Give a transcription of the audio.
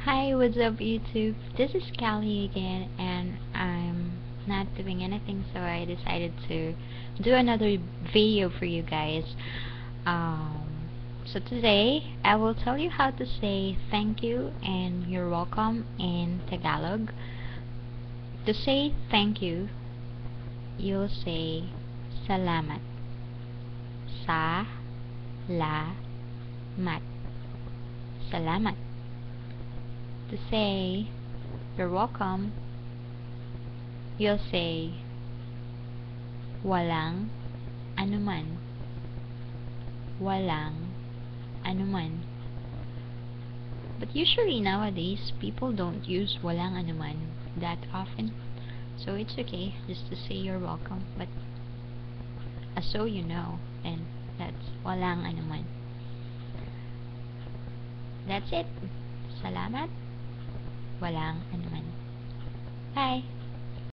Hi, what's up YouTube? This is Callie again, and I'm not doing anything, so I decided to do another video for you guys. So today I will tell you how to say thank you and you're welcome in Tagalog. To say thank you, you'll say salamat. Sa-la-mat. Salamat. To say you're welcome, you'll say walang anuman. Walang anuman. But usually nowadays, people don't use walang anuman that often. So it's okay just to say you're welcome. But so you know, then that's walang anuman. That's it. Salamat. Walang anuman.